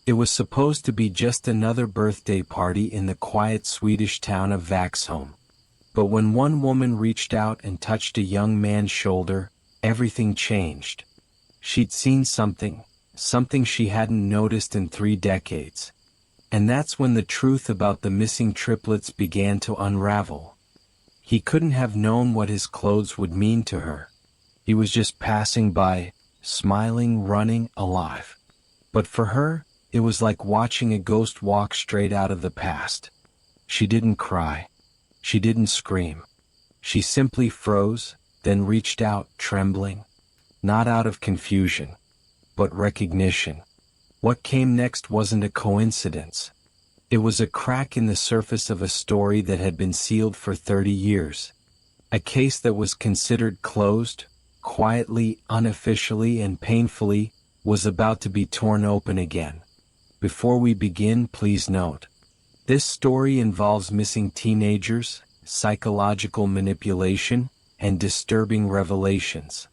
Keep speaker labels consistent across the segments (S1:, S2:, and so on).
S1: It was supposed to be just another birthday party in the quiet Swedish town of Vaxholm. But when one woman reached out and touched a young man's shoulder, everything changed. She'd seen something she hadn't noticed in 3 decades. And that's when the truth about the missing triplets began to unravel. He couldn't have known what his clothes would mean to her. He was just passing by, smiling, running, alive. But for her, it was like watching a ghost walk straight out of the past. She didn't cry. She didn't scream. She simply froze, then reached out, trembling. Not out of confusion, but recognition. What came next wasn't a coincidence. It was a crack in the surface of a story that had been sealed for 30 years. A case that was considered closed, quietly, unofficially, and painfully, was about to be torn open again. Before we begin, please note, this story involves missing teenagers, psychological manipulation, and disturbing revelations.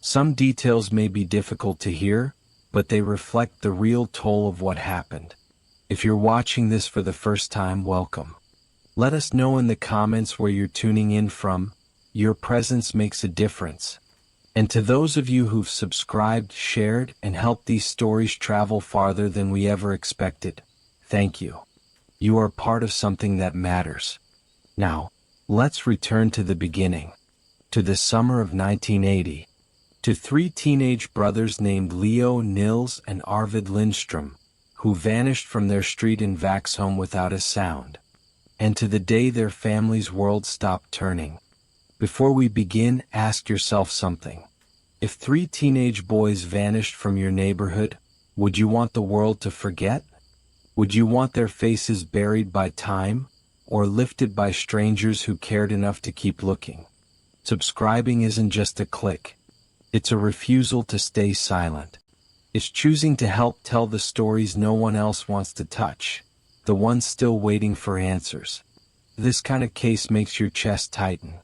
S1: Some details may be difficult to hear, but they reflect the real toll of what happened. If you're watching this for the first time, welcome. Let us know in the comments where you're tuning in from. Your presence makes a difference. And to those of you who've subscribed, shared, and helped these stories travel farther than we ever expected, thank you. You are part of something that matters. Now, let's return to the beginning. To the summer of 1980. To 3 teenage brothers named Leo, Nils, and Arvid Lindström, who vanished from their street in Vaxholm without a sound. And to the day their family's world stopped turning. Before we begin, ask yourself something. If 3 teenage boys vanished from your neighborhood, would you want the world to forget? Would you want their faces buried by time, or lifted by strangers who cared enough to keep looking? Subscribing isn't just a click. It's a refusal to stay silent. It's choosing to help tell the stories no one else wants to touch, the ones still waiting for answers. This kind of case makes your chest tighten.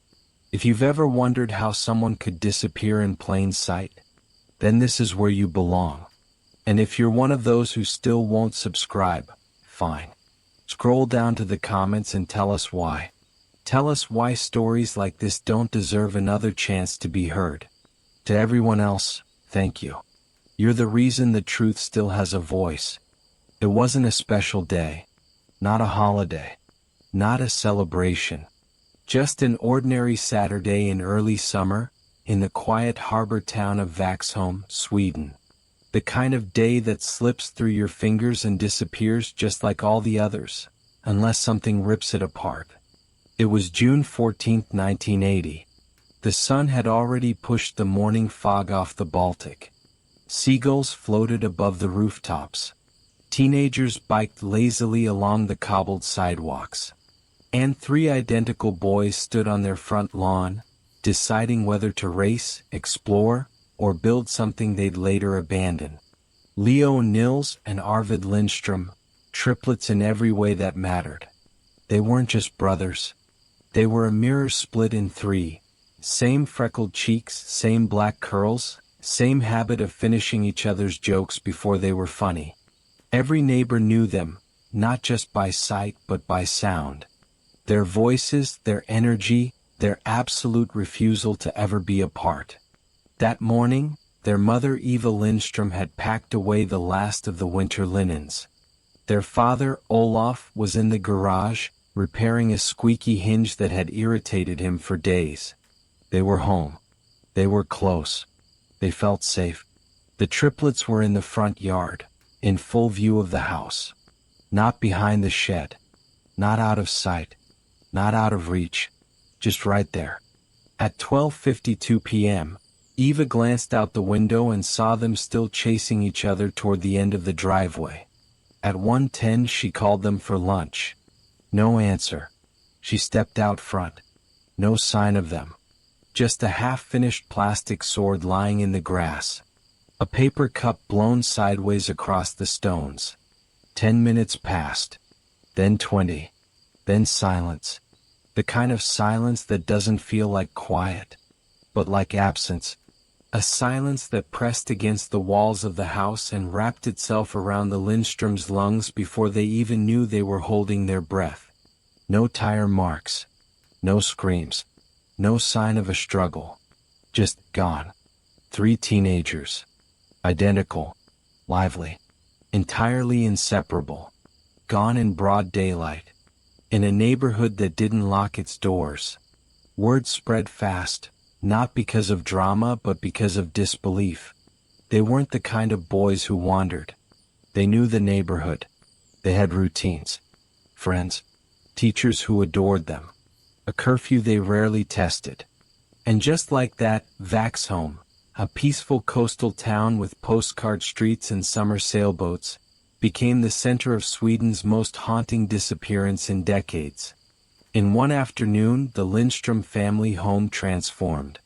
S1: If you've ever wondered how someone could disappear in plain sight, then this is where you belong. And if you're one of those who still won't subscribe, fine. Scroll down to the comments and tell us why. Tell us why stories like this don't deserve another chance to be heard. To everyone else, thank you. You're the reason the truth still has a voice. It wasn't a special day, not a holiday, not a celebration. Just an ordinary Saturday in early summer, in the quiet harbor town of Vaxholm, Sweden. The kind of day that slips through your fingers and disappears just like all the others, unless something rips it apart. It was June 14, 1980. The sun had already pushed the morning fog off the Baltic. Seagulls floated above the rooftops. Teenagers biked lazily along the cobbled sidewalks. And 3 identical boys stood on their front lawn, deciding whether to race, explore, or build something they'd later abandon. Leo, Nils, and Arvid Lindström, triplets in every way that mattered. They weren't just brothers. They were a mirror split in 3. Same freckled cheeks, same black curls, same habit of finishing each other's jokes before they were funny. Every neighbor knew them, not just by sight but by sound. Their voices, their energy, their absolute refusal to ever be apart. That morning, their mother Eva Lindström had packed away the last of the winter linens. Their father, Olaf, was in the garage, repairing a squeaky hinge that had irritated him for days. They were home. They were close. They felt safe. The triplets were in the front yard, in full view of the house. Not behind the shed. Not out of sight. Not out of reach. Just right there. At 12:52 p.m., Eva glanced out the window and saw them still chasing each other toward the end of the driveway. At 1:10 she called them for lunch. No answer. She stepped out front. No sign of them. Just a half-finished plastic sword lying in the grass. A paper cup blown sideways across the stones. 10 minutes passed. Then 20. Then silence. The kind of silence that doesn't feel like quiet, but like absence. A silence that pressed against the walls of the house and wrapped itself around the Lindströms' lungs before they even knew they were holding their breath. No tire marks. No screams. No sign of a struggle. Just gone. 3 teenagers. Identical. Lively. Entirely inseparable. Gone in broad daylight. In a neighborhood that didn't lock its doors. Word spread fast, not because of drama but because of disbelief. They weren't the kind of boys who wandered. They knew the neighborhood. They had routines. Friends. Teachers who adored them. A curfew they rarely tested. And just like that, Vaxholm, a peaceful coastal town with postcard streets and summer sailboats, became the center of Sweden's most haunting disappearance in decades. In one afternoon, the Lindström family home transformed.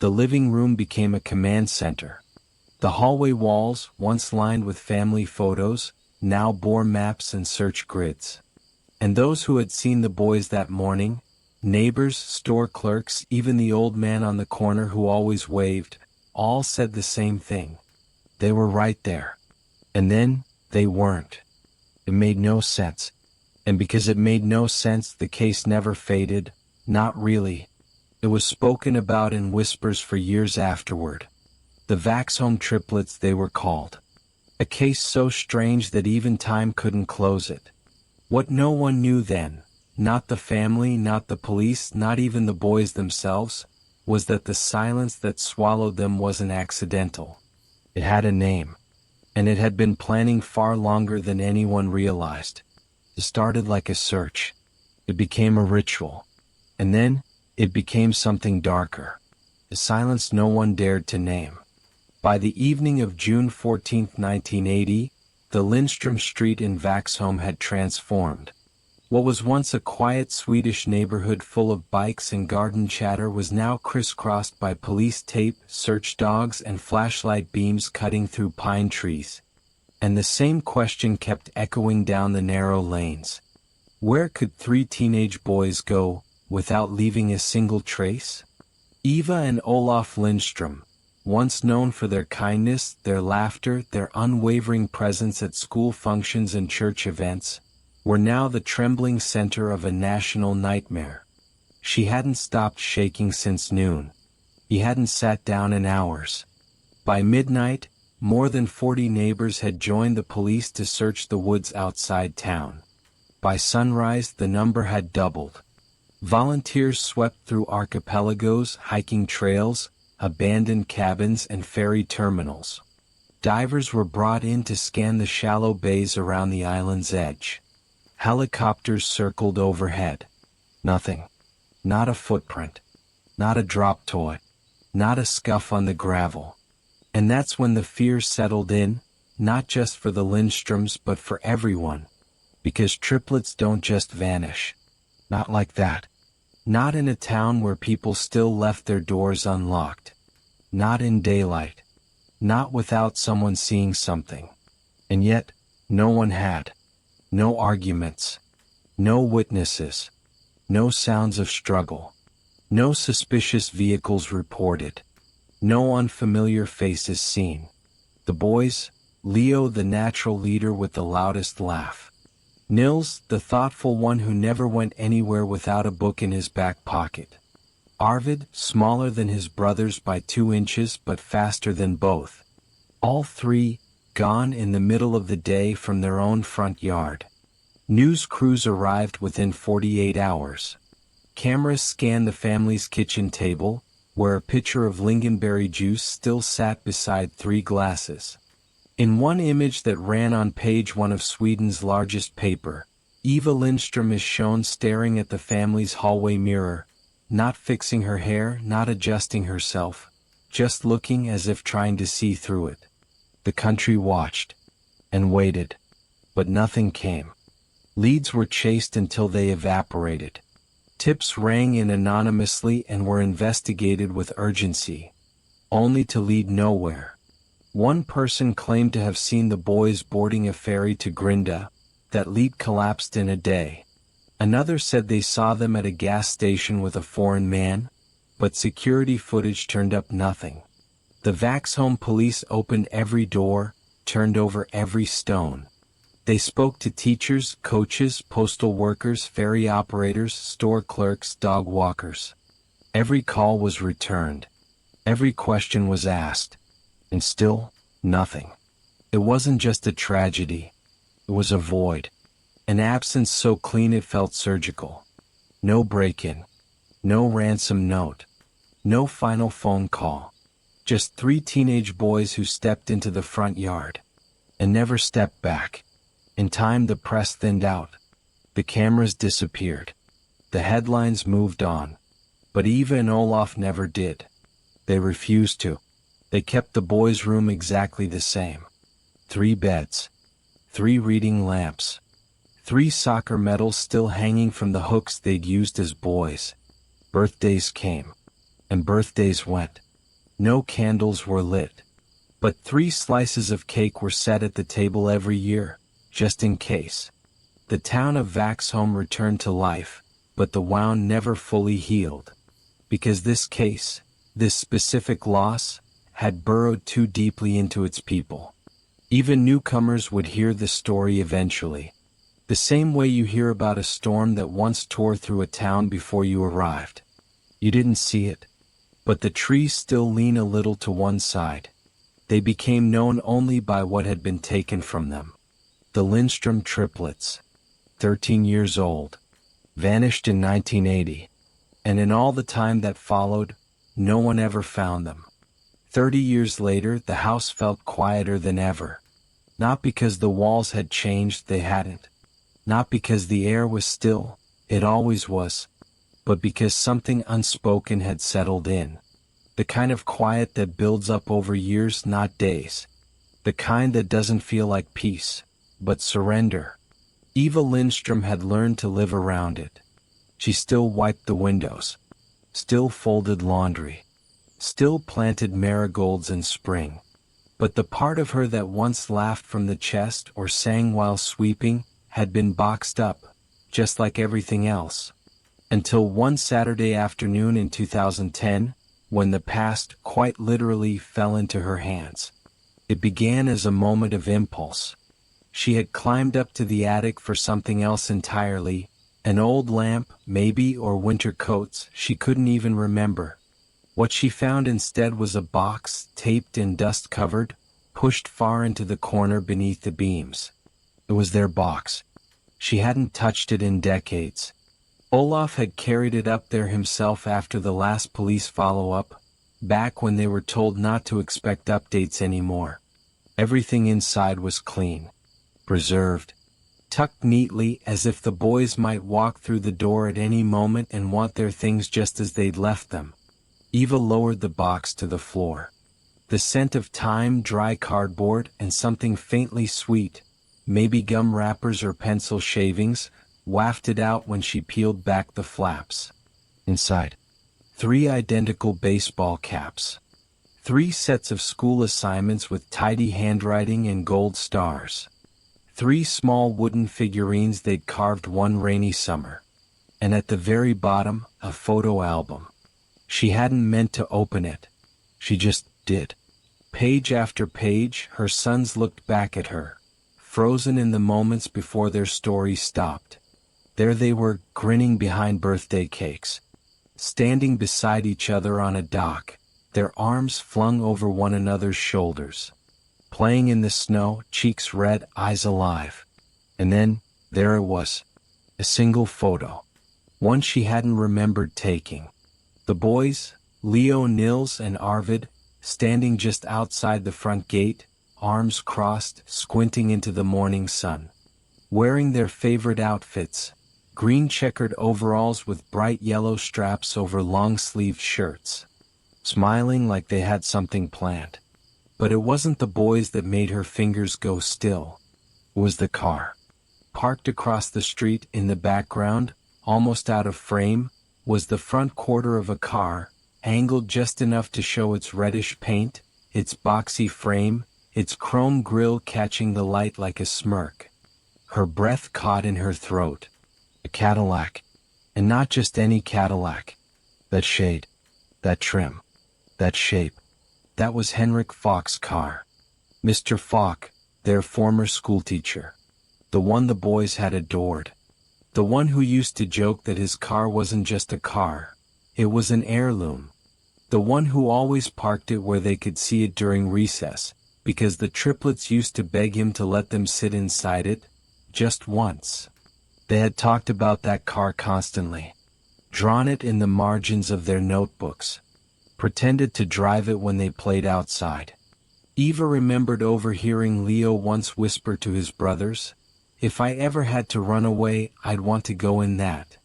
S1: The living room became a command center. The hallway walls, once lined with family photos, now bore maps and search grids. And those who had seen the boys that morning, neighbors, store clerks, even the old man on the corner who always waved, all said the same thing. They were right there. And then, they weren't. It made no sense. And because it made no sense, the case never faded. Not really. It was spoken about in whispers for years afterward. The Vaxholm triplets, they were called. A case so strange that even time couldn't close it. What no one knew then, not the family, not the police, not even the boys themselves, was that the silence that swallowed them wasn't accidental. It had a name. And it had been planning far longer than anyone realized. It started like a search. It became a ritual. And then, it became something darker. A silence no one dared to name. By the evening of June 14, 1980, the Lindström street in Vaxholm had transformed. What was once a quiet Swedish neighborhood full of bikes and garden chatter was now crisscrossed by police tape, search dogs, and flashlight beams cutting through pine trees. And the same question kept echoing down the narrow lanes. Where could 3 teenage boys go, without leaving a single trace? Eva and Olaf Lindström, once known for their kindness, their laughter, their unwavering presence at school functions and church events, were now the trembling center of a national nightmare. She hadn't stopped shaking since noon. He hadn't sat down in hours. By midnight, more than 40 neighbors had joined the police to search the woods outside town. By sunrise, the number had doubled. Volunteers swept through archipelagos, hiking trails, abandoned cabins, and ferry terminals. Divers were brought in to scan the shallow bays around the island's edge. Helicopters circled overhead. Nothing. Not a footprint. Not a drop toy. Not a scuff on the gravel. And that's when the fear settled in, not just for the Lindströms but for everyone. Because triplets don't just vanish. Not like that. Not in a town where people still left their doors unlocked. Not in daylight. Not without someone seeing something. And yet, no one had. No arguments. No witnesses. No sounds of struggle. No suspicious vehicles reported. No unfamiliar faces seen. The boys, Leo the natural leader with the loudest laugh. Nils, the thoughtful one who never went anywhere without a book in his back pocket. Arvid, smaller than his brothers by 2 inches but faster than both. All 3, gone in the middle of the day from their own front yard. News crews arrived within 48 hours. Cameras scanned the family's kitchen table, where a pitcher of lingonberry juice still sat beside 3 glasses. In one image that ran on page 1 of Sweden's largest paper, Eva Lindström is shown staring at the family's hallway mirror, not fixing her hair, not adjusting herself, just looking as if trying to see through it. The country watched. And waited. But nothing came. Leads were chased until they evaporated. Tips rang in anonymously and were investigated with urgency. Only to lead nowhere. One person claimed to have seen the boys boarding a ferry to Grinda. That lead collapsed in a day. Another said they saw them at a gas station with a foreign man, but security footage turned up nothing. The Vaxholm police opened every door, turned over every stone. They spoke to teachers, coaches, postal workers, ferry operators, store clerks, dog walkers. Every call was returned. Every question was asked. And still, nothing. It wasn't just a tragedy. It was a void. An absence so clean it felt surgical. No break-in. No ransom note. No final phone call. Just 3 teenage boys who stepped into the front yard. And never stepped back. In time the press thinned out. The cameras disappeared. The headlines moved on. But Eva and Olaf never did. They refused to. They kept the boys' room exactly the same. 3 beds. 3 reading lamps. 3 soccer medals still hanging from the hooks they'd used as boys. Birthdays came. And birthdays went. No candles were lit. But 3 slices of cake were set at the table every year, just in case. The town of Vaxholm returned to life, but the wound never fully healed. Because this case, this specific loss, had burrowed too deeply into its people. Even newcomers would hear the story eventually. The same way you hear about a storm that once tore through a town before you arrived. You didn't see it. But the trees still lean a little to one side. They became known only by what had been taken from them. The Lindström triplets, 13 years old, vanished in 1980. And in all the time that followed, no one ever found them. 30 years later, the house felt quieter than ever. Not because the walls had changed, they hadn't. Not because the air was still, it always was. But because something unspoken had settled in. The kind of quiet that builds up over years, not days. The kind that doesn't feel like peace, but surrender. Eva Lindström had learned to live around it. She still wiped the windows. Still folded laundry. Still planted marigolds in spring. But the part of her that once laughed from the chest or sang while sweeping had been boxed up, just like everything else. Until one Saturday afternoon in 2010, when the past quite literally fell into her hands. It began as a moment of impulse. She had climbed up to the attic for something else entirely, an old lamp, maybe, or winter coats, she couldn't even remember. What she found instead was a box, taped and dust-covered, pushed far into the corner beneath the beams. It was their box. She hadn't touched it in decades. Olaf had carried it up there himself after the last police follow-up, back when they were told not to expect updates anymore. Everything inside was clean, preserved, tucked neatly as if the boys might walk through the door at any moment and want their things just as they'd left them. Eva lowered the box to the floor. The scent of time, dry cardboard, and something faintly sweet, maybe gum wrappers or pencil shavings, wafted out when she peeled back the flaps. Inside, 3 identical baseball caps. 3 sets of school assignments with tidy handwriting and gold stars. 3 small wooden figurines they'd carved one rainy summer. And at the very bottom, a photo album. She hadn't meant to open it. She just did. Page after page, her sons looked back at her, frozen in the moments before their story stopped. There they were, grinning behind birthday cakes. Standing beside each other on a dock, their arms flung over one another's shoulders. Playing in the snow, cheeks red, eyes alive. And then, there it was. A single photo. One she hadn't remembered taking. The boys, Leo, Nils, and Arvid, standing just outside the front gate, arms crossed, squinting into the morning sun. Wearing their favorite outfits, green checkered overalls with bright yellow straps over long-sleeved shirts. Smiling like they had something planned. But it wasn't the boys that made her fingers go still. It was the car. Parked across the street in the background, almost out of frame, was the front quarter of a car, angled just enough to show its reddish paint, its boxy frame, its chrome grille catching the light like a smirk. Her breath caught in her throat. A Cadillac. And not just any Cadillac. That shade. That trim. That shape. That was Henrik Falk's car. Mr. Falk, their former schoolteacher. The one the boys had adored. The one who used to joke that his car wasn't just a car, it was an heirloom. The one who always parked it where they could see it during recess, because the triplets used to beg him to let them sit inside it, just once. They had talked about that car constantly, drawn it in the margins of their notebooks, pretended to drive it when they played outside. Eva remembered overhearing Leo once whisper to his brothers, "If I ever had to run away, I'd want to go in that."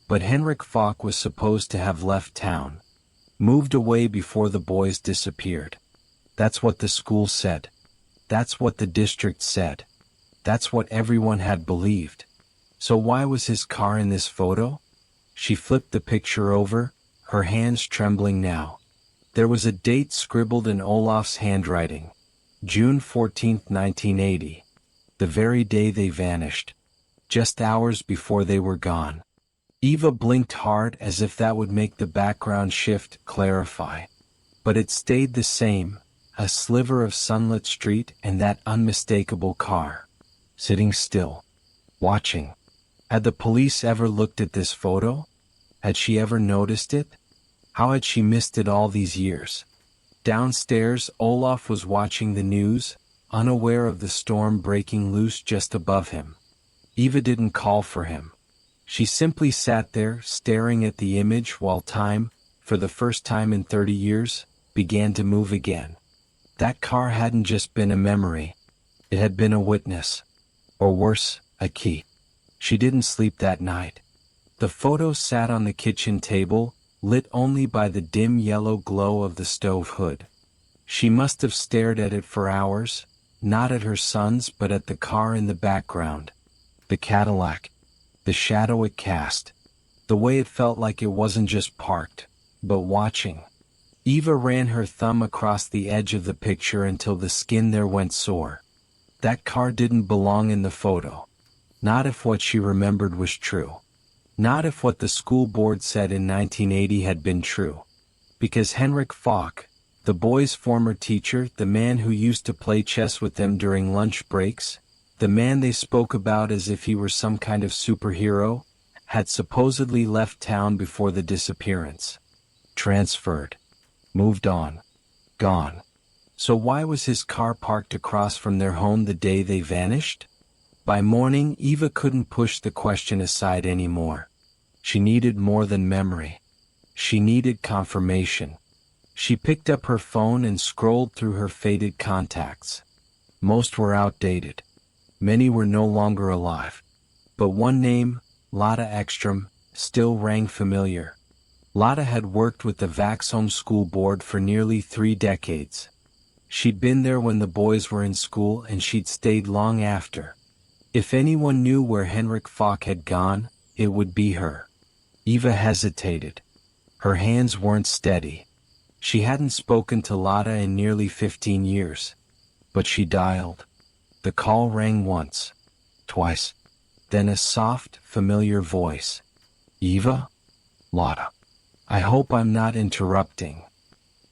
S1: But Henrik Falk was supposed to have left town, moved away before the boys disappeared. That's what the school said. That's what the district said. That's what everyone had believed. So why was his car in this photo? She flipped the picture over, her hands trembling now. There was a date scribbled in Olaf's handwriting. June 14, 1980. The very day they vanished. Just hours before they were gone. Eva blinked hard as if that would make the background shift, clarify. But it stayed the same, a sliver of sunlit street and that unmistakable car. Sitting still. Watching. Had the police ever looked at this photo? Had she ever noticed it? How had she missed it all these years? Downstairs, Olaf was watching the news, unaware of the storm breaking loose just above him. Eva didn't call for him. She simply sat there, staring at the image while time, for the first time in 30 years, began to move again. That car hadn't just been a memory. It had been a witness. Or worse, a key. She didn't sleep that night. The photo sat on the kitchen table, lit only by the dim yellow glow of the stove hood. She must have stared at it for hours, not at her sons but at the car in the background. The Cadillac. The shadow it cast. The way it felt like it wasn't just parked, but watching. Eva ran her thumb across the edge of the picture until the skin there went sore. That car didn't belong in the photo. Not if what she remembered was true. Not if what the school board said in 1980 had been true. Because Henrik Falk, the boys' former teacher, the man who used to play chess with them during lunch breaks, the man they spoke about as if he were some kind of superhero, had supposedly left town before the disappearance. Transferred. Moved on. Gone. So why was his car parked across from their home the day they vanished? By morning, Eva couldn't push the question aside anymore. She needed more than memory. She needed confirmation. She picked up her phone and scrolled through her faded contacts. Most were outdated. Many were no longer alive. But one name, Lotta Ekstrom, still rang familiar. Lotta had worked with the Vaxholm school board for nearly 3 decades. She'd been there when the boys were in school and she'd stayed long after. If anyone knew where Henrik Falk had gone, it would be her. Eva hesitated. Her hands weren't steady. She hadn't spoken to Lotta in nearly 15 years. But she dialed. The call rang once. Twice. Then a soft, familiar voice. Eva? Lotta. I hope I'm not interrupting.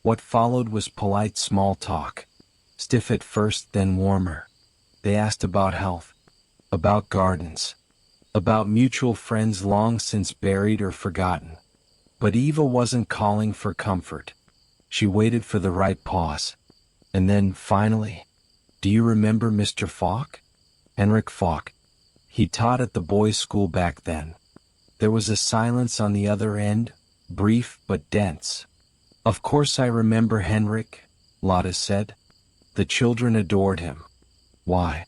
S1: What followed was polite small talk. Stiff at first, then warmer. They asked about health. About gardens. About mutual friends long since buried or forgotten. But Eva wasn't calling for comfort. She waited for the right pause. And then, finally, do you remember Mr. Falk? Henrik Falk. He taught at the boys' school back then. There was a silence on the other end, brief but dense. Of course I remember Henrik, Lotta said. The children adored him. Why?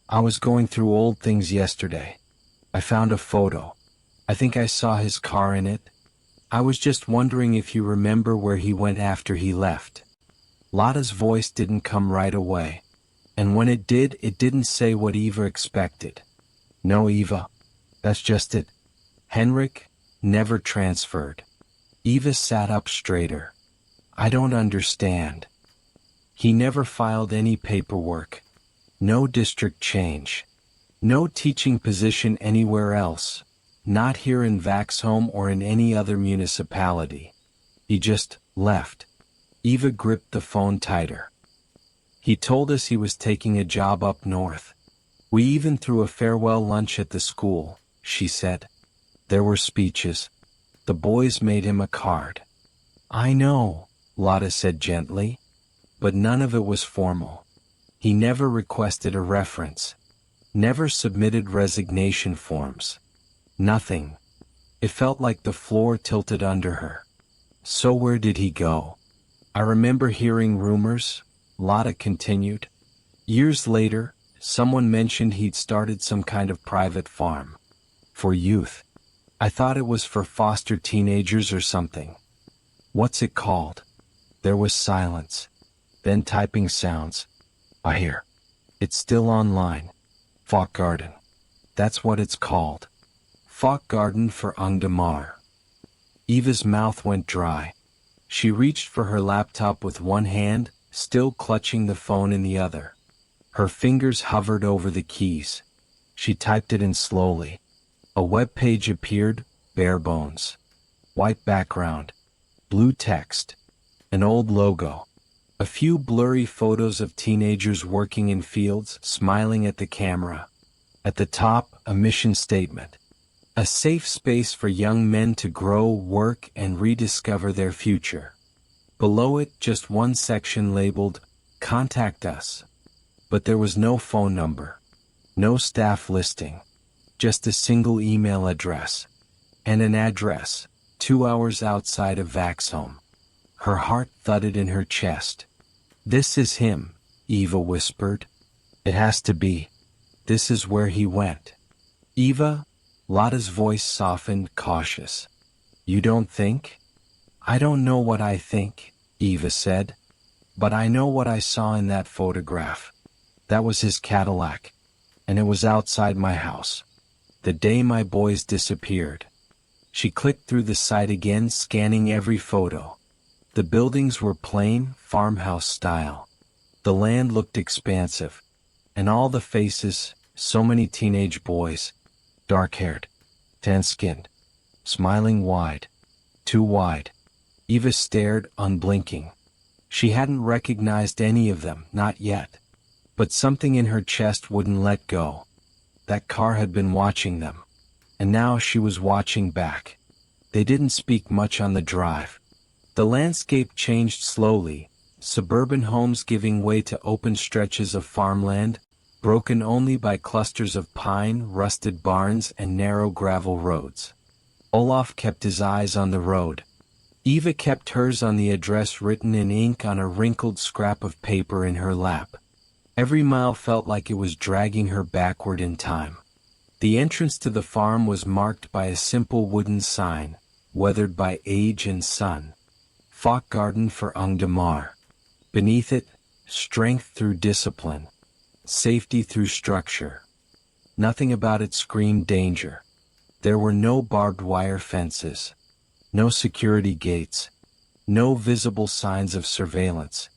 S1: I was going through old things yesterday. I found a photo. I think I saw his car in it. I was just wondering if you remember where he went after he left. Lotta's voice didn't come right away. And when it did, it didn't say what Eva expected. No, Eva. That's just it. Henrik never transferred. Eva sat up straighter. I don't understand. He never filed any paperwork. No district change. No teaching position anywhere else. Not here in Vaxholm or in any other municipality. He just left. Eva gripped the phone tighter. He told us he was taking a job up north. We even threw a farewell lunch at the school, she said. There were speeches. The boys made him a card. I know, Lotta said gently. But none of it was formal. He never requested a reference. Never submitted resignation forms. Nothing. It felt like the floor tilted under her. So where did he go? I remember hearing rumors, Lotta continued. Years later, someone mentioned he'd started some kind of private farm. For youth. I thought it was for foster teenagers or something. What's it called? There was silence. Then typing sounds. I hear. It's still online. Falk Garden. That's what it's called. Falk Garden for Ungdomar. Eva's mouth went dry. She reached for her laptop with one hand, still clutching the phone in the other. Her fingers hovered over the keys. She typed it in slowly. A web page appeared, bare bones. White background. Blue text. An old logo. A few blurry photos of teenagers working in fields, smiling at the camera. At the top, a mission statement. A safe space for young men to grow, work, and rediscover their future. Below it, just one section labeled, Contact Us. But there was no phone number. No staff listing. Just a single email address. And an address, 2 hours outside of Vaxholm. Her heart thudded in her chest. This is him, Eva whispered. It has to be. This is where he went. Eva? Lotta's voice softened, cautious. You don't think? I don't know what I think, Eva said. But I know what I saw in that photograph. That was his Cadillac. And it was outside my house. The day my boys disappeared. She clicked through the site again, scanning every photo. The buildings were plain, farmhouse style. The land looked expansive. And all the faces, so many teenage boys. Dark-haired. Tan-skinned. Smiling wide. Too wide. Eva stared, unblinking. She hadn't recognized any of them, not yet. But something in her chest wouldn't let go. That car had been watching them. And now she was watching back. They didn't speak much on the drive. The landscape changed slowly, suburban homes giving way to open stretches of farmland, broken only by clusters of pine, rusted barns, and narrow gravel roads. Olaf kept his eyes on the road. Eva kept hers on the address written in ink on a wrinkled scrap of paper in her lap. Every mile felt like it was dragging her backward in time. The entrance to the farm was marked by a simple wooden sign, weathered by age and sun. Falk Garden for Ungdomar. Beneath it, strength through discipline. Safety through structure. Nothing about it screamed danger. There were no barbed wire fences. No security gates. No visible signs of surveillance.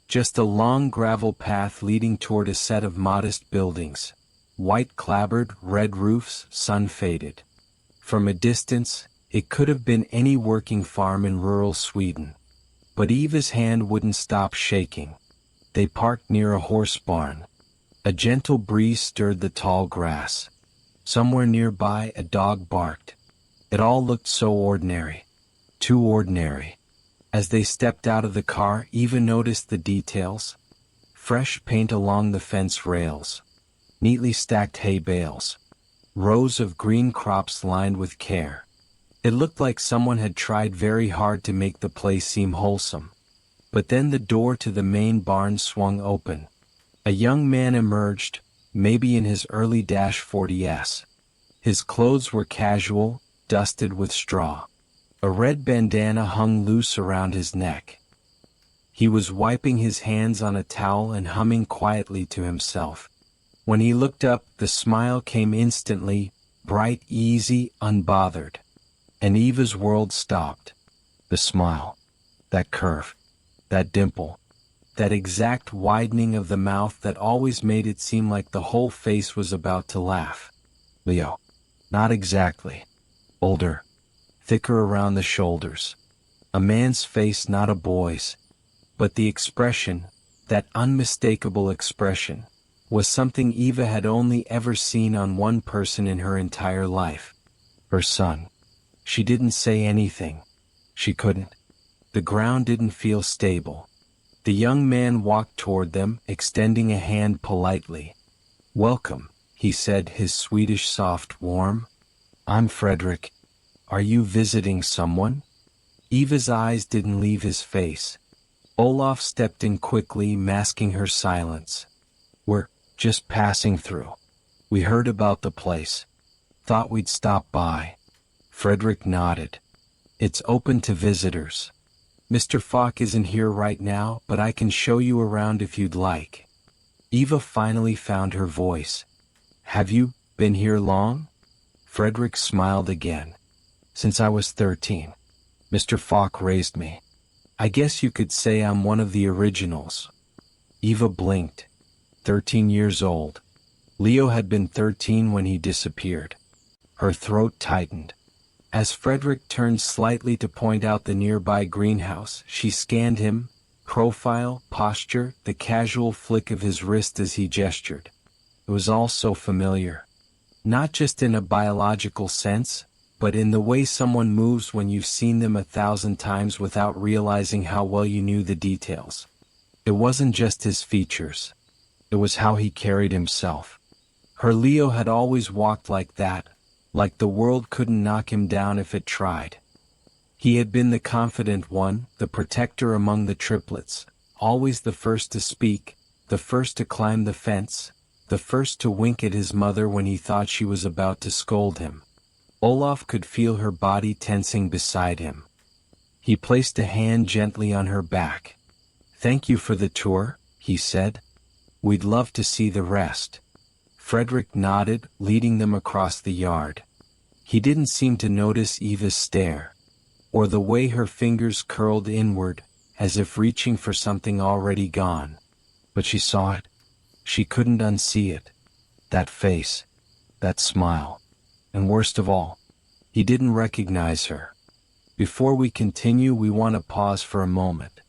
S1: Just a long gravel path leading toward a set of modest buildings. White clapboard, red roofs, sun-faded. From a distance, it could have been any working farm in rural Sweden. But Eva's hand wouldn't stop shaking. They parked near a horse barn. A gentle breeze stirred the tall grass. Somewhere nearby, a dog barked. It all looked so ordinary. Too ordinary. As they stepped out of the car, Eva noticed the details. Fresh paint along the fence rails. Neatly stacked hay bales. Rows of green crops lined with care. It looked like someone had tried very hard to make the place seem wholesome. But then the door to the main barn swung open. A young man emerged, maybe in his early 40s. His clothes were casual, dusted with straw. A red bandana hung loose around his neck. He was wiping his hands on a towel and humming quietly to himself. When he looked up, the smile came instantly, bright, easy, unbothered. And Eva's world stopped. The smile. That curve. That dimple. That exact widening of the mouth that always made it seem like the whole face was about to laugh. Leo. Not exactly. Older. Thicker around the shoulders. A man's face, not a boy's. But the expression, that unmistakable expression, was something Eva had only ever seen on one person in her entire life. Her son. She didn't say anything. She couldn't. The ground didn't feel stable. The young man walked toward them, extending a hand politely. "Welcome," he said, his Swedish soft warm. "I'm Fredrik. Are you visiting someone?" Eva's eyes didn't leave his face. Olaf stepped in quickly, masking her silence. "We're just passing through. We heard about the place. Thought we'd stop by." Fredrik nodded. "It's open to visitors. Mr. Falk isn't here right now, but I can show you around if you'd like." Eva finally found her voice. "Have you been here long?" Fredrik smiled again. "Since I was 13. Mr. Falk raised me. I guess you could say I'm one of the originals." Eva blinked. 13 years old. Leo had been 13 when he disappeared. Her throat tightened. As Fredrik turned slightly to point out the nearby greenhouse, she scanned him, profile, posture, the casual flick of his wrist as he gestured. It was all so familiar. Not just in a biological sense, but in the way someone moves when you've seen them 1,000 times without realizing how well you knew the details. It wasn't just his features. It was how he carried himself. Her Leo had always walked like that, like the world couldn't knock him down if it tried. He had been the confident one, the protector among the triplets, always the first to speak, the first to climb the fence, the first to wink at his mother when he thought she was about to scold him. Olaf could feel her body tensing beside him. He placed a hand gently on her back. "Thank you for the tour," he said. "We'd love to see the rest." Fredrik nodded, leading them across the yard. He didn't seem to notice Eva's stare, or the way her fingers curled inward, as if reaching for something already gone. But she saw it. She couldn't unsee it. That face. That smile. And worst of all, he didn't recognize her. Before we continue, we want to pause for a moment.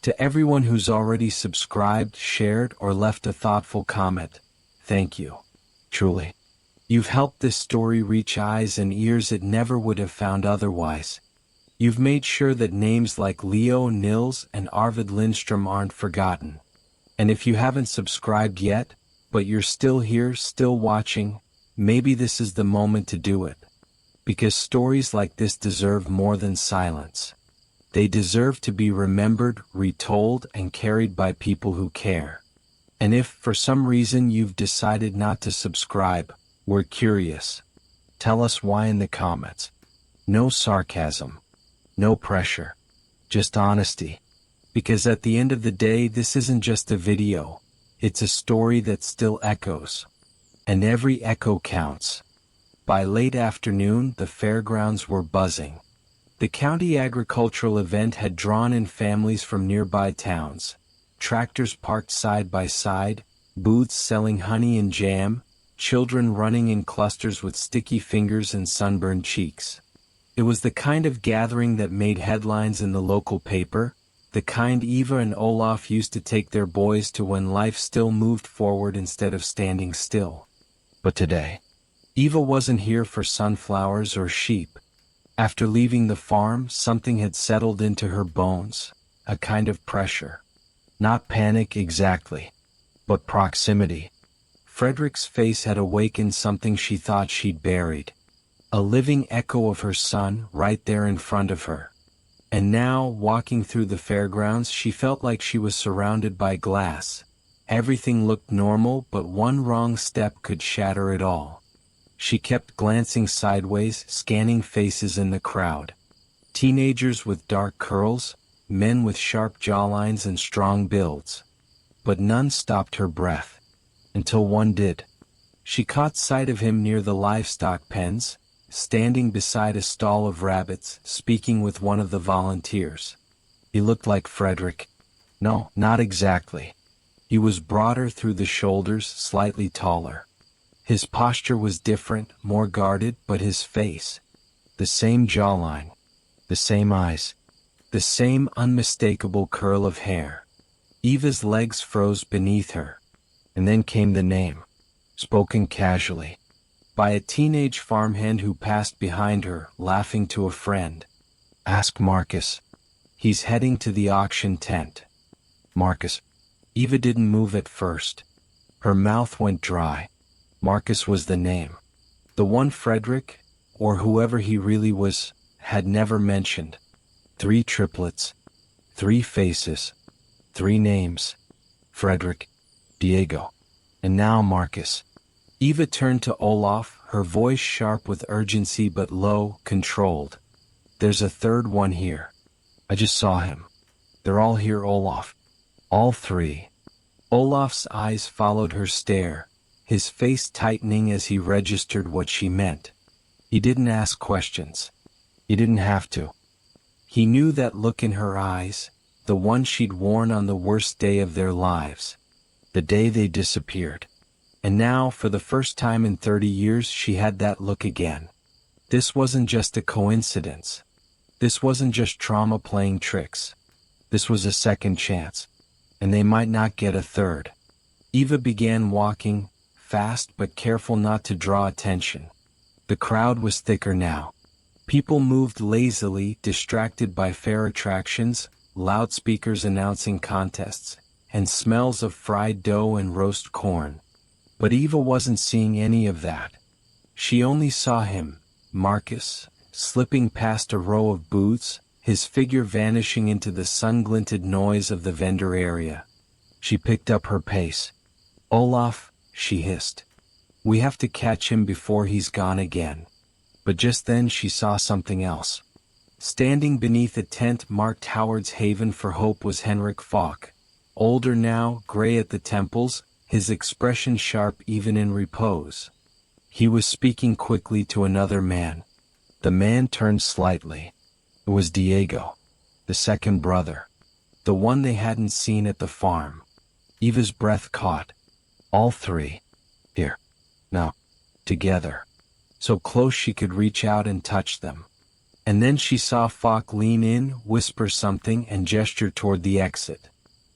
S1: To everyone who's already subscribed, shared, or left a thoughtful comment, thank you. Truly. You've helped this story reach eyes and ears it never would have found otherwise. You've made sure that names like Leo, Nils, and Arvid Lindström aren't forgotten. And if you haven't subscribed yet, but you're still here, still watching, maybe this is the moment to do it. Because stories like this deserve more than silence. They deserve to be remembered, retold, and carried by people who care. And if, for some reason, you've decided not to subscribe, we're curious. Tell us why in the comments. No sarcasm. No pressure. Just honesty. Because at the end of the day, this isn't just a video. It's a story that still echoes. And every echo counts. By late afternoon, the fairgrounds were buzzing. The county agricultural event had drawn in families from nearby towns. Tractors parked side by side, booths selling honey and jam, children running in clusters with sticky fingers and sunburned cheeks. It was the kind of gathering that made headlines in the local paper, the kind Eva and Olaf used to take their boys to when life still moved forward instead of standing still. But today, Eva wasn't here for sunflowers or sheep. After leaving the farm, something had settled into her bones, a kind of pressure. Not panic exactly, but proximity. Fredrik's face had awakened something she thought she'd buried. A living echo of her son right there in front of her. And now, walking through the fairgrounds, she felt like she was surrounded by glass. Everything looked normal, but one wrong step could shatter it all. She kept glancing sideways, scanning faces in the crowd. Teenagers with dark curls, men with sharp jawlines and strong builds. But none stopped her breath. Until one did. She caught sight of him near the livestock pens, standing beside a stall of rabbits, speaking with one of the volunteers. He looked like Fredrik. No, not exactly. He was broader through the shoulders, slightly taller. His posture was different, more guarded, but his face. The same jawline. The same eyes. The same unmistakable curl of hair. Eva's legs froze beneath her. And then came the name, spoken casually, by a teenage farmhand who passed behind her, laughing to a friend. Ask Marcus. He's heading to the auction tent. Marcus. Eva didn't move at first. Her mouth went dry. Marcus was the name. The one Frederick, or whoever he really was, had never mentioned. 3 triplets. 3 faces. 3 names. Frederick. Diego. And now Marcus. Eva turned to Olaf, her voice sharp with urgency but low, controlled. There's a third one here. I just saw him. They're all here, Olaf. All 3. Olaf's eyes followed her stare, his face tightening as he registered what she meant. He didn't ask questions. He didn't have to. He knew that look in her eyes, the one she'd worn on the worst day of their lives. The day they disappeared. And now, for the first time in 30 years, she had that look again. This wasn't just a coincidence. This wasn't just trauma playing tricks. This was a second chance. And they might not get a third. Eva began walking, fast but careful not to draw attention. The crowd was thicker now. People moved lazily, distracted by fair attractions, loudspeakers announcing contests, and smells of fried dough and roast corn. But Eva wasn't seeing any of that. She only saw him, Marcus, slipping past a row of booths, his figure vanishing into the sun-glinted noise of the vendor area. She picked up her pace. Olaf, she hissed. We have to catch him before he's gone again. But just then she saw something else. Standing beneath a tent marked Howard's Haven for Hope was Henrik Falk. Older now, gray at the temples, his expression sharp even in repose. He was speaking quickly to another man. The man turned slightly. It was Diego, the second brother, the one they hadn't seen at the farm. Eva's breath caught. All 3. Here. Now. Together. So close she could reach out and touch them. And then she saw Falk lean in, whisper something, and gesture toward the exit.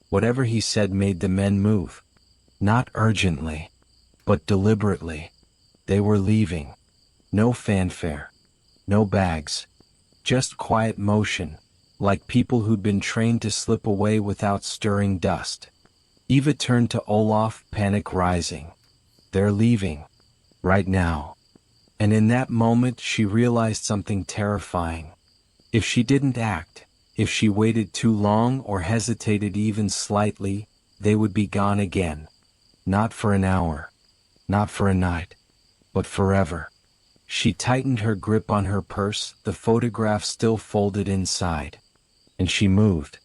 S1: Whatever he said made the men move. Not urgently, but deliberately. They were leaving. No fanfare. No bags. Just quiet motion, like people who'd been trained to slip away without stirring dust. Eva turned to Olaf, panic rising. They're leaving. Right now. And in that moment she realized something terrifying. If she didn't act, if she waited too long or hesitated even slightly, they would be gone again. Not for an hour. Not for a night. But forever. She tightened her grip on her purse, the photograph still folded inside. And she moved.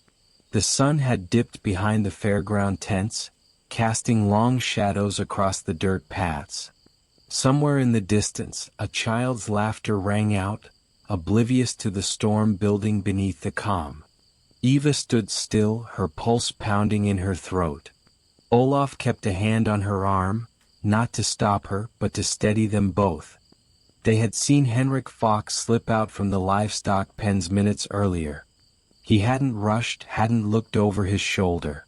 S1: The sun had dipped behind the fairground tents, casting long shadows across the dirt paths. Somewhere in the distance, a child's laughter rang out, oblivious to the storm building beneath the calm. Eva stood still, her pulse pounding in her throat. Olaf kept a hand on her arm, not to stop her, but to steady them both. They had seen Henrik Falk slip out from the livestock pens minutes earlier. He hadn't rushed, hadn't looked over his shoulder.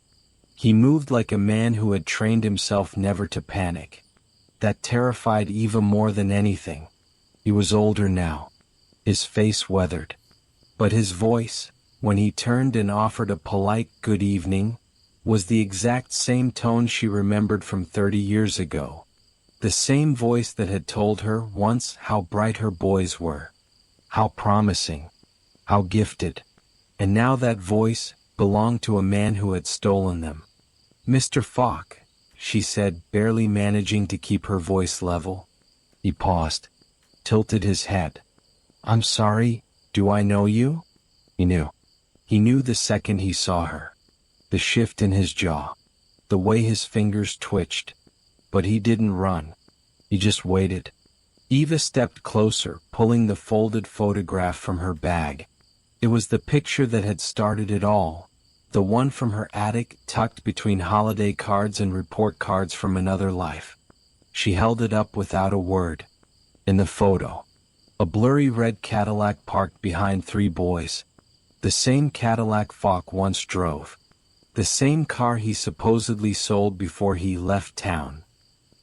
S1: He moved like a man who had trained himself never to panic. That terrified Eva more than anything. He was older now. His face weathered. But his voice, when he turned and offered a polite good evening, was the exact same tone she remembered from 30 years ago. The same voice that had told her once how bright her boys were. How promising. How gifted. And now that voice belonged to a man who had stolen them. Mr. Falk, she said, barely managing to keep her voice level. He paused, tilted his head. I'm sorry, do I know you? He knew. He knew the second he saw her. The shift in his jaw. The way his fingers twitched. But he didn't run. He just waited. Eva stepped closer, pulling the folded photograph from her bag. It was the picture that had started it all. The one from her attic, tucked between holiday cards and report cards from another life. She held it up without a word. In the photo, a blurry red Cadillac parked behind 3 boys. The same Cadillac Falk once drove. The same car he supposedly sold before he left town.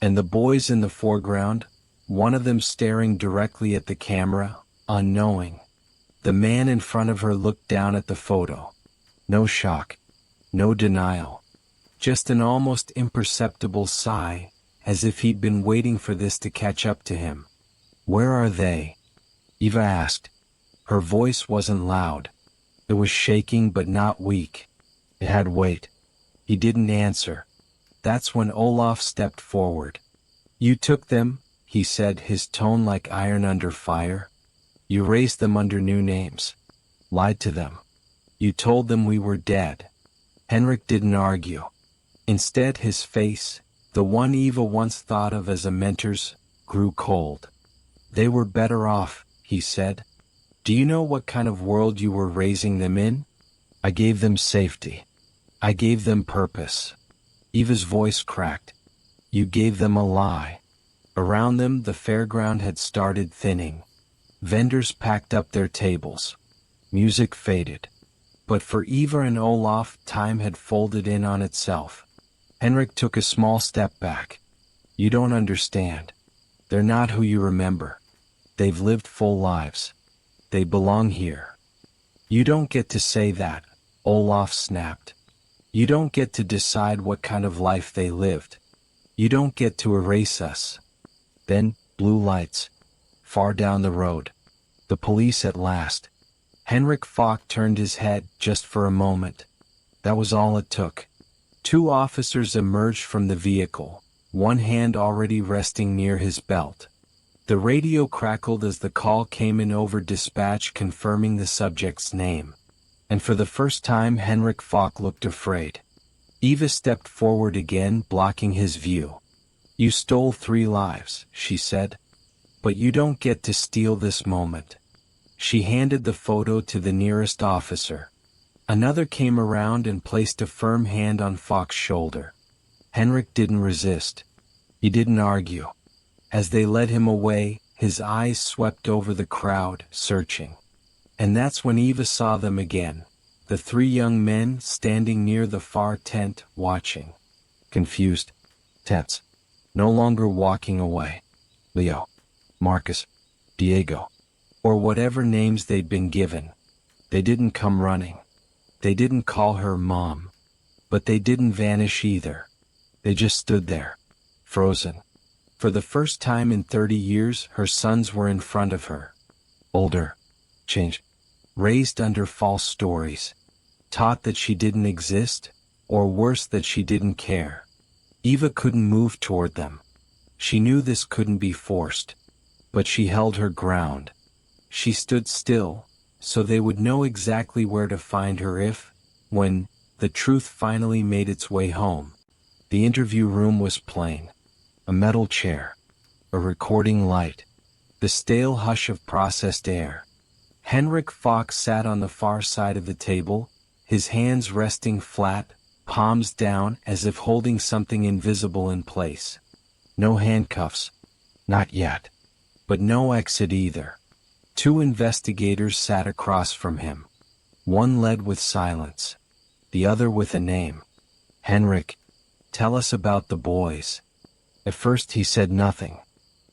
S1: And the boys in the foreground, one of them staring directly at the camera, unknowing. The man in front of her looked down at the photo. No shock. No denial. Just an almost imperceptible sigh, as if he'd been waiting for this to catch up to him. "Where are they?" Eva asked. Her voice wasn't loud. It was shaking but not weak. It had weight. He didn't answer. That's when Olaf stepped forward. "You took them," he said, his tone like iron under fire. "You raised them under new names. Lied to them. You told them we were dead." Henrik didn't argue. Instead, his face, the one Eva once thought of as a mentor's, grew cold. "They were better off," he said. "Do you know what kind of world you were raising them in? I gave them safety. I gave them purpose." Eva's voice cracked. "You gave them a lie." Around them, the fairground had started thinning. Vendors packed up their tables. Music faded. But for Eva and Olaf, time had folded in on itself. Henrik took a small step back. "You don't understand. They're not who you remember. They've lived full lives. They belong here." "You don't get to say that," Olaf snapped. "You don't get to decide what kind of life they lived. You don't get to erase us." Then, blue lights. Far down the road. The police at last. Henrik Falk turned his head just for a moment. That was all it took. Two officers emerged from the vehicle, one hand already resting near his belt. The radio crackled as the call came in over dispatch confirming the subject's name. And for the first time Henrik Falk looked afraid. Eva stepped forward again, blocking his view. "You stole 3 lives," she said. "But you don't get to steal this moment." She handed the photo to the nearest officer. Another came around and placed a firm hand on Falk's shoulder. Henrik didn't resist. He didn't argue. As they led him away, his eyes swept over the crowd, searching. And that's when Eva saw them again, the 3 young men standing near the far tent, watching. Confused. Tense. No longer walking away. Leo. Marcus. Diego. Or whatever names they'd been given. They didn't come running. They didn't call her Mom. But they didn't vanish either. They just stood there. Frozen. For the first time in 30 years, her sons were in front of her. Older. Changed. Raised under false stories. Taught that she didn't exist, or worse that she didn't care. Eva couldn't move toward them. She knew this couldn't be forced. But she held her ground. She stood still, so they would know exactly where to find her if, when, the truth finally made its way home. The interview room was plain. A metal chair. A recording light. The stale hush of processed air. Henrik Falk sat on the far side of the table, his hands resting flat, palms down as if holding something invisible in place. No handcuffs. Not yet. But no exit either. 2 investigators sat across from him. One led with silence. The other with a name. "Henrik, tell us about the boys." At first he said nothing.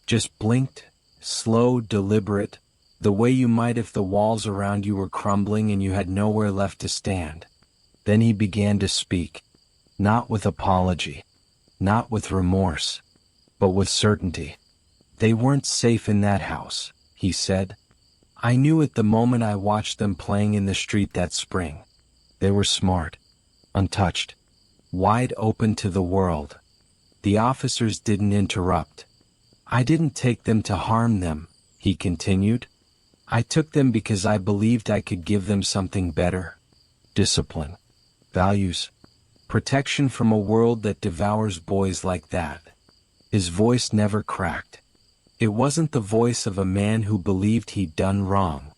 S1: Just blinked, slow, deliberate, the way you might if the walls around you were crumbling and you had nowhere left to stand. Then he began to speak. Not with apology. Not with remorse. But with certainty. "They weren't safe in that house," he said. "I knew it the moment I watched them playing in the street that spring. They were smart. Untouched. Wide open to the world." The officers didn't interrupt. "I didn't take them to harm them," he continued. "I took them because I believed I could give them something better. Discipline. Values. Protection from a world that devours boys like that." His voice never cracked. It wasn't the voice of a man who believed he'd done wrong.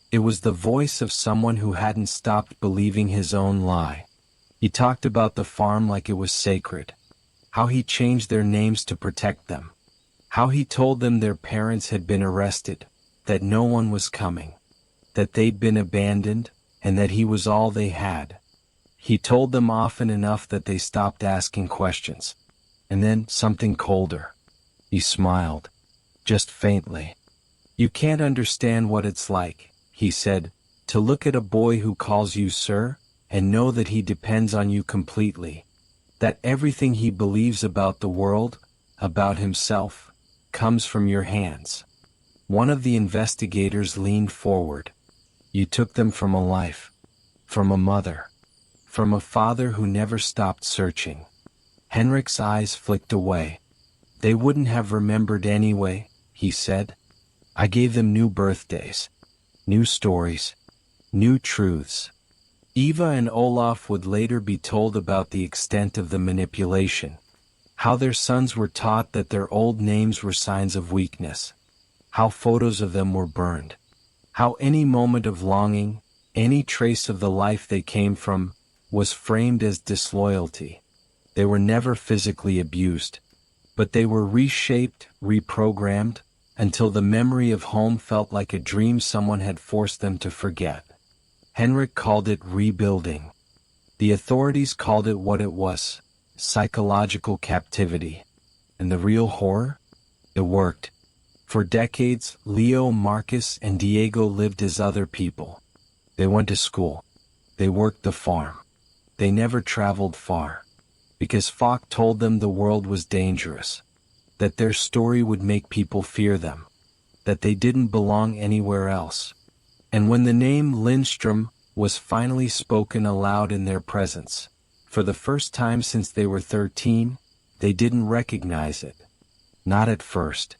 S1: It was the voice of someone who hadn't stopped believing his own lie. He talked about the farm like it was sacred. How he changed their names to protect them. How he told them their parents had been arrested, that no one was coming, that they'd been abandoned, and that he was all they had. He told them often enough that they stopped asking questions. And then something colder. He smiled. Just faintly. "You can't understand what it's like," he said, "to look at a boy who calls you sir, and know that he depends on you completely. That everything he believes about the world, about himself, comes from your hands." One of the investigators leaned forward. "You took them from a life. From a mother. From a father who never stopped searching." Henrik's eyes flicked away. "They wouldn't have remembered anyway," he said. "I gave them new birthdays. New stories. New truths." Eva and Olaf would later be told about the extent of the manipulation. How their sons were taught that their old names were signs of weakness. How photos of them were burned. How any moment of longing, any trace of the life they came from, was framed as disloyalty. They were never physically abused, but they were reshaped, reprogrammed, until the memory of home felt like a dream someone had forced them to forget. Henrik called it rebuilding. The authorities called it what it was: psychological captivity. And the real horror? It worked. For decades, Leo, Marcus, and Diego lived as other people. They went to school. They worked the farm. They never traveled far. Because Falk told them the world was dangerous. That their story would make people fear them. That they didn't belong anywhere else. And when the name Lindström was finally spoken aloud in their presence, for the first time since they were 13, they didn't recognize it. Not at first.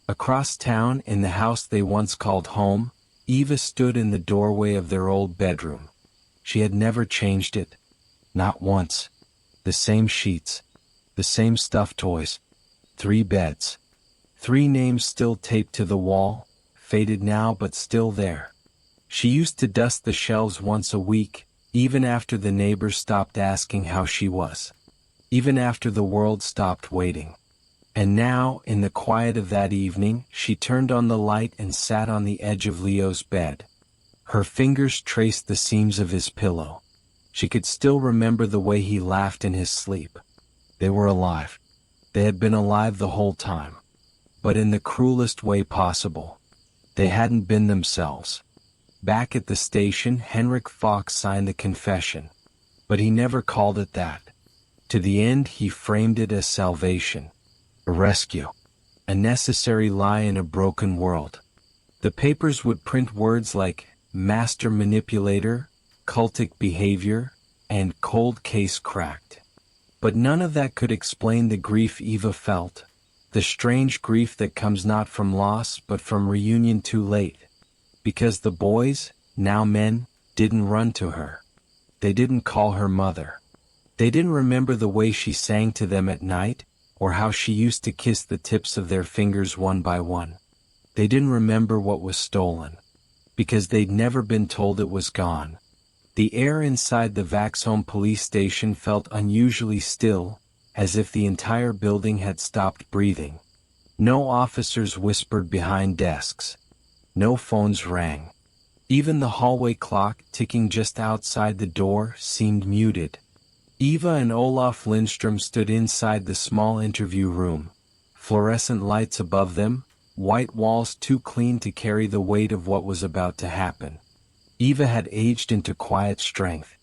S1: Across town, in the house they once called home, Eva stood in the doorway of their old bedroom. She had never changed it. Not once. The same sheets. The same stuffed toys. 3 beds. 3 names still taped to the wall, faded now but still there. She used to dust the shelves once a week, even after the neighbors stopped asking how she was. Even after the world stopped waiting. And now, in the quiet of that evening, she turned on the light and sat on the edge of Leo's bed. Her fingers traced the seams of his pillow. She could still remember the way he laughed in his sleep. They were alive. They had been alive the whole time. But in the cruelest way possible. They hadn't been themselves. Back at the station, Henrik Falk signed the confession. But he never called it that. To the end, he framed it as salvation. A rescue. A necessary lie in a broken world. The papers would print words like master manipulator, cultic behavior, and cold case cracked. But none of that could explain the grief Eva felt. The strange grief that comes not from loss but from reunion too late. Because the boys, now men, didn't run to her. They didn't call her mother. They didn't remember the way she sang to them at night, or how she used to kiss the tips of their fingers one by one. They didn't remember what was stolen. Because they'd never been told it was gone. The air inside the Vaxholm police station felt unusually still, as if the entire building had stopped breathing. No officers whispered behind desks. No phones rang. Even the hallway clock, ticking just outside the door, seemed muted. Eva and Olaf Lindström stood inside the small interview room. Fluorescent lights above them, white walls too clean to carry the weight of what was about to happen. Eva had aged into quiet strength.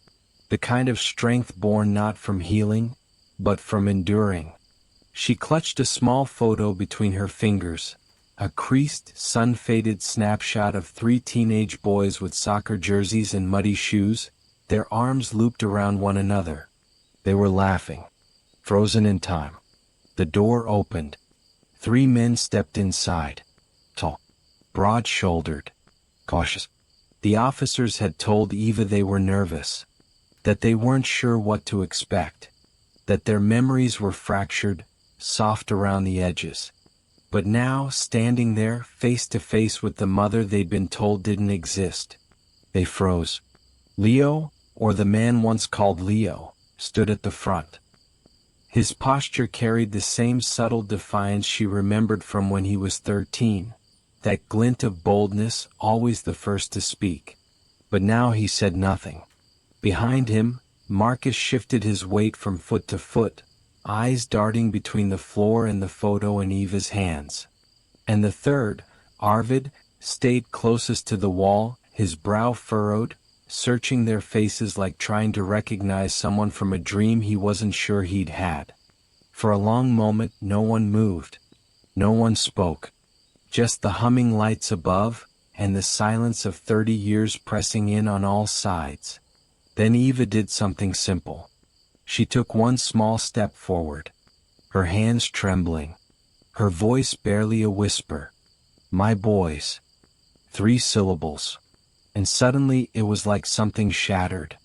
S1: The kind of strength born not from healing, but from enduring. She clutched a small photo between her fingers. A creased, sun-faded snapshot of 3 teenage boys with soccer jerseys and muddy shoes, their arms looped around one another. They were laughing. Frozen in time. The door opened. 3 men stepped inside. Tall. Broad-shouldered. Cautious. The officers had told Eva they were nervous. That they weren't sure what to expect. That their memories were fractured, soft around the edges. But now, standing there, face to face with the mother they'd been told didn't exist, they froze. Leo, or the man once called Leo, stood at the front. His posture carried the same subtle defiance she remembered from when he was 13, that glint of boldness, always the first to speak. But now he said nothing. Behind him, Marcus shifted his weight from foot to foot, eyes darting between the floor and the photo in Eva's hands. And the third, Arvid, stayed closest to the wall, his brow furrowed, searching their faces like trying to recognize someone from a dream he wasn't sure he'd had. For a long moment no one moved. No one spoke. Just the humming lights above, and the silence of 30 years pressing in on all sides. Then Eva did something simple. She took one small step forward. Her hands trembling. Her voice barely a whisper. "My boys." 3 syllables. And suddenly it was like something shattered.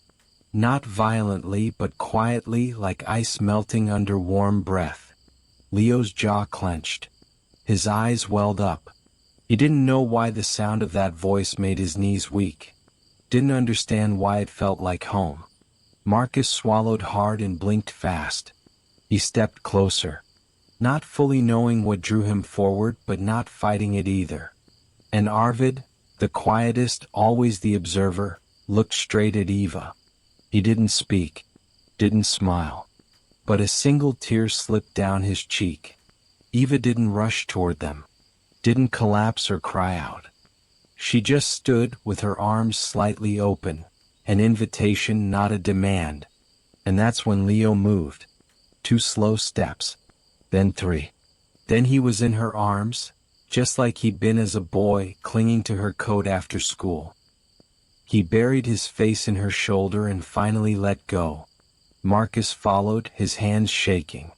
S1: Not violently but quietly, like ice melting under warm breath. Leo's jaw clenched. His eyes welled up. He didn't know why the sound of that voice made his knees weak. Didn't understand why it felt like home. Marcus swallowed hard and blinked fast. He stepped closer. Not fully knowing what drew him forward, but not fighting it either. And Arvid, the quietest, always the observer, looked straight at Eva. He didn't speak. Didn't smile. But a single tear slipped down his cheek. Eva didn't rush toward them. Didn't collapse or cry out. She just stood with her arms slightly open, an invitation, not a demand. And that's when Leo moved. 2 slow steps. Then 3. Then he was in her arms, just like he'd been as a boy, clinging to her coat after school. He buried his face in her shoulder and finally let go. Marcus followed, his hands shaking.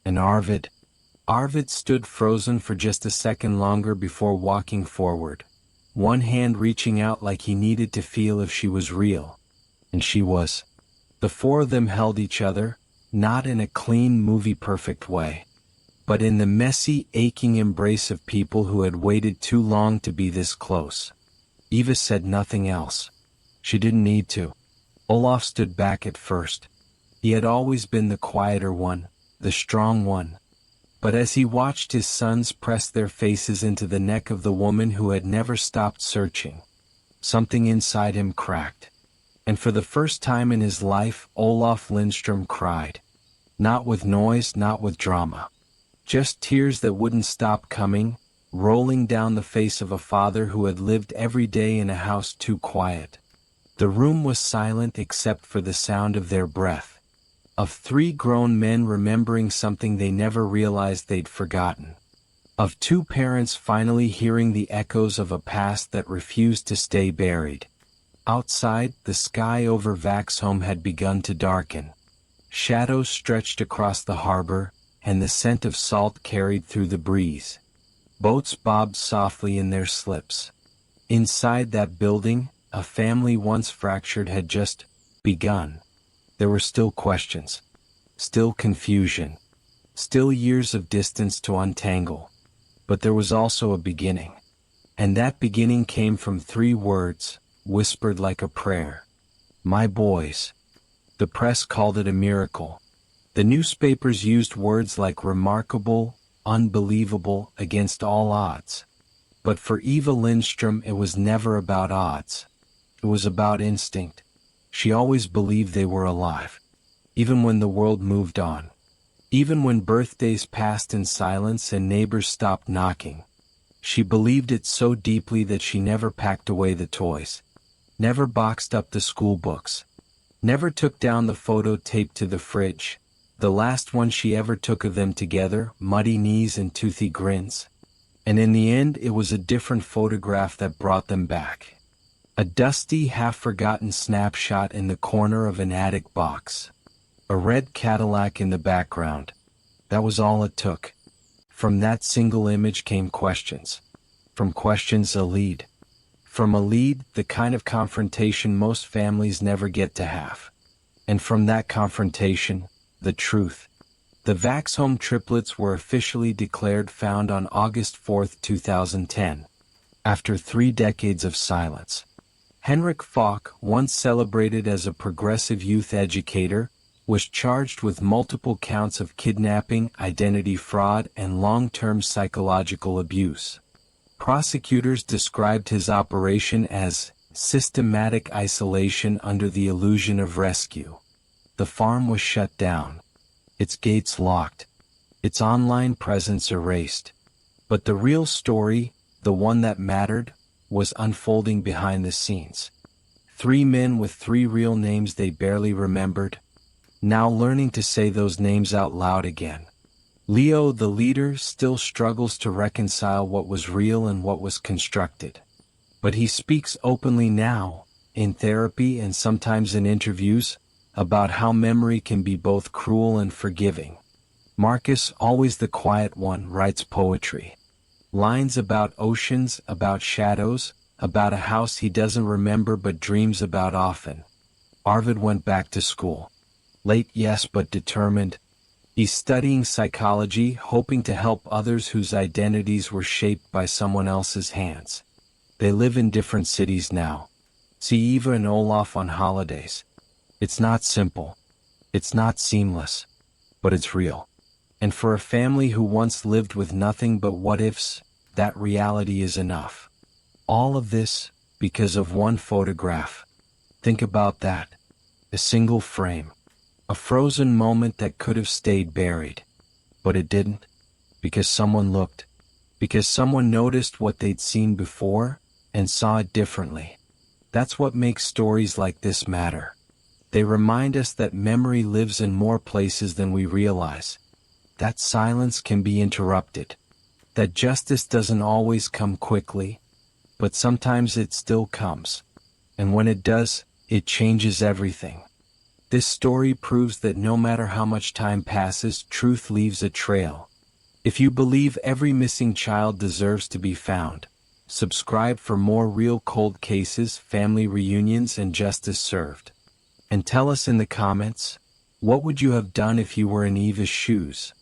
S1: And Arvid stood frozen for just a second longer before walking forward. One hand reaching out like he needed to feel if she was real. And she was. The 4 of them held each other, not in a clean movie-perfect way, but in the messy, aching embrace of people who had waited too long to be this close. Eva said nothing else. She didn't need to. Olaf stood back at first. He had always been the quieter one, the strong one. But as he watched his sons press their faces into the neck of the woman who had never stopped searching, something inside him cracked. And for the first time in his life, Olaf Lindström cried. Not with noise, not with drama. Just tears that wouldn't stop coming, rolling down the face of a father who had lived every day in a house too quiet. The room was silent except for the sound of their breath. Of 3 grown men remembering something they never realized they'd forgotten. Of 2 parents finally hearing the echoes of a past that refused to stay buried. Outside, the sky over Vaxholm had begun to darken. Shadows stretched across the harbor, and the scent of salt carried through the breeze. Boats bobbed softly in their slips. Inside that building, a family once fractured had just begun. There were still questions. Still confusion. Still years of distance to untangle. But there was also a beginning. And that beginning came from 3 words, whispered like a prayer. My boys. The press called it a miracle. The newspapers used words like remarkable, unbelievable, against all odds. But for Eva Lindström it was never about odds. It was about instinct. She always believed they were alive. Even when the world moved on. Even when birthdays passed in silence and neighbors stopped knocking. She believed it so deeply that she never packed away the toys. Never boxed up the school books. Never took down the photo taped to the fridge. The last one she ever took of them together, muddy knees and toothy grins. And in the end it was a different photograph that brought them back. A dusty, half-forgotten snapshot in the corner of an attic box. A red Cadillac in the background. That was all it took. From that single image came questions. From questions, a lead. From a lead, the kind of confrontation most families never get to have. And from that confrontation, the truth. The Vaxholm triplets were officially declared found on August 4, 2010. After 3 decades of silence. Henrik Falk, once celebrated as a progressive youth educator, was charged with multiple counts of kidnapping, identity fraud, and long-term psychological abuse. Prosecutors described his operation as Systematic isolation under the illusion of rescue. The farm was shut down. Its gates locked. Its online presence erased. But the real story, the one that mattered, was unfolding behind the scenes. 3 men with 3 real names they barely remembered, now learning to say those names out loud again. Leo, the leader, still struggles to reconcile what was real and what was constructed. But he speaks openly now, in therapy and sometimes in interviews, about how memory can be both cruel and forgiving. Marcus, always the quiet one, writes poetry. Lines about oceans, about shadows, about a house he doesn't remember but dreams about often. Arvid went back to school. Late, yes, but determined. He's studying psychology, hoping to help others whose identities were shaped by someone else's hands. They live in different cities now. See Eva and Olaf on holidays. It's not simple. It's not seamless. But it's real. And for a family who once lived with nothing but what-ifs, that reality is enough. All of this, because of one photograph. Think about that. A single frame. A frozen moment that could have stayed buried. But it didn't. Because someone looked. Because someone noticed what they'd seen before, and saw it differently. That's what makes stories like this matter. They remind us that memory lives in more places than we realize. That silence can be interrupted. That justice doesn't always come quickly, but sometimes it still comes. And when it does, it changes everything. This story proves that no matter how much time passes, truth leaves a trail. If you believe every missing child deserves to be found, subscribe for more real cold cases, family reunions, and justice served. And tell us in the comments, what would you have done if you were in Eva's shoes?